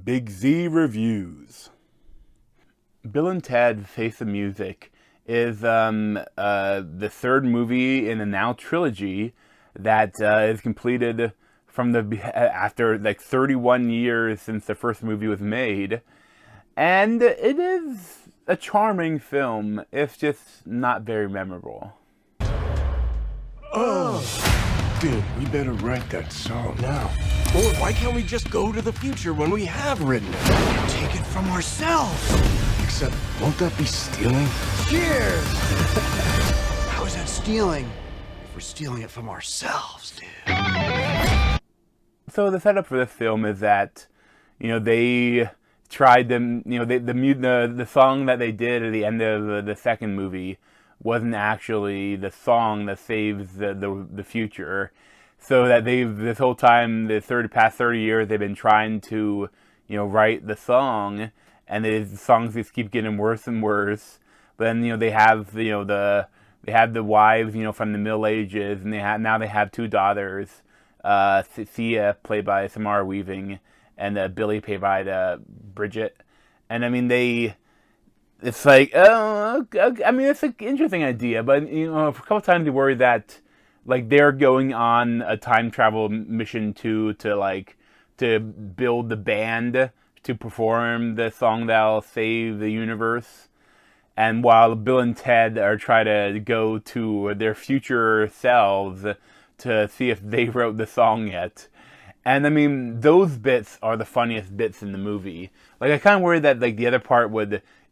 Big Z Reviews. Bill and Ted Face the Music is the third movie in the now trilogy that is completed from after like 31 years since the first movie was made, and it is a charming film. It's just not very memorable. Oh, dude, we better write that song now. Or why can't we just go to the future when we have written it? And take it from ourselves. Except, won't that be stealing? Cheers! How is that stealing if we're stealing it from ourselves, dude? So the setup for this film is that, they tried them, the song that they did at the end of the second movie wasn't actually the song that saves the future. So that this whole time, past 30 years, they've been trying to, write the song, and the songs just keep getting worse and worse. But then, they have, they have the wives, from the Middle Ages, and now they have two daughters, Sia, played by Samara Weaving, and Billy, played by Bridget. And I mean, it's like, it's an interesting idea, but, a couple times you worry that, like, they're going on a time travel mission to build the band to perform the song that'll save the universe. And while Bill and Ted are trying to go to their future selves to see if they wrote the song yet. And I mean, those bits are the funniest bits in the movie. Like, I kind of worried that, like, the other part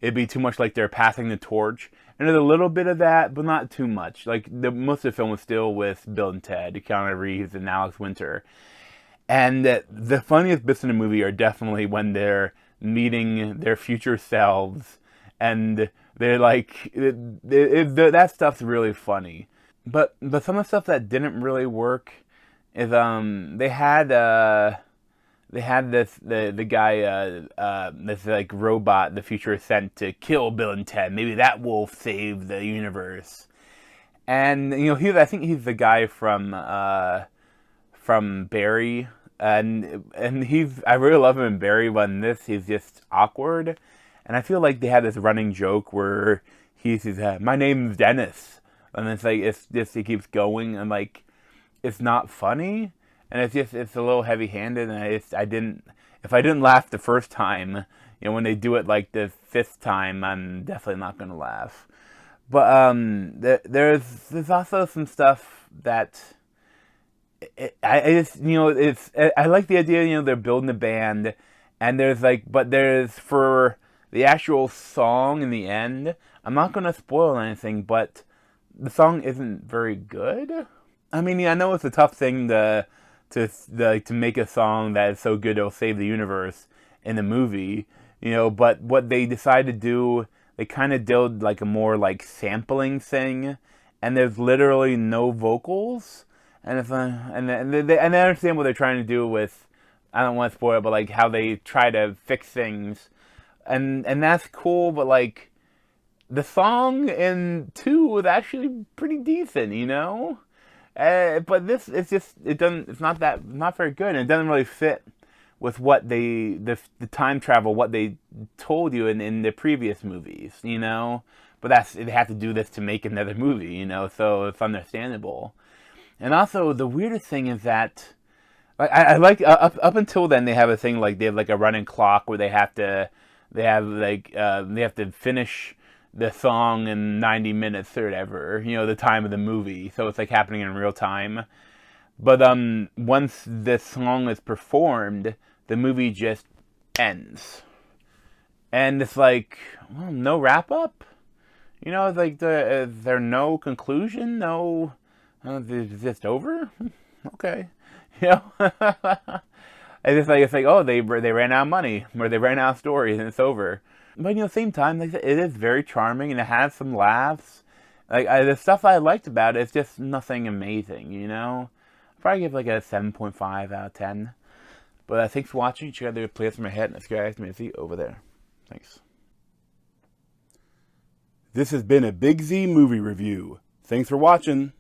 it'd be too much like they're passing the torch. And there's a little bit of that, but not too much. Like, most of the film was still with Bill and Ted, Keanu Reeves and Alex Winter. And the funniest bits in the movie are definitely when they're meeting their future selves. And they're like, that stuff's really funny. But some of the stuff that didn't really work is they had the guy this like robot the future sent to kill Bill and Ted. Maybe that will save the universe. And I think he's the guy from Barry, and I really love him in Barry, but in this he's just awkward. And I feel like they had this running joke where he says, "My name's Dennis," and it's like he keeps going, and like it's not funny. And it's a little heavy-handed, and if I didn't laugh the first time, when they do it like the fifth time, I'm definitely not gonna laugh. But there's also some stuff that I like the idea. They're building a band, and there's for the actual song in the end. I'm not gonna spoil anything, but the song isn't very good. I mean, I know it's a tough thing to make a song that is so good it'll save the universe in the movie, but what they decided to do, they kind of did like a more like sampling thing, and there's literally no vocals, and they understand what they're trying to do with, I don't want to spoil it, but like how they try to fix things, and that's cool, but like the song in 2 was actually pretty decent, but this it's not very good, and it doesn't really fit with what the time travel, what they told you in the previous movies, But they have to do this to make another movie, so it's understandable. And also the weirdest thing is that, like, I like up until then they have a thing like they have like a running clock where they have to finish the song in 90 minutes or whatever, the time of the movie. So it's like happening in real time. But once this song is performed, the movie just ends. And it's like, well, no wrap up? It's like, is there no conclusion? No, it's just over? Okay. It's like, oh, they ran out of money, or they ran out of stories, and it's over. But at the same time, like, it is very charming, and it has some laughs. Like, the stuff I liked about it is just nothing amazing, I'll probably give like a 7.5 out of 10. But thanks for watching. Check out the playlist from my head, and this guy's Missy over there. Thanks. This has been a Big Z movie review. Thanks for watching.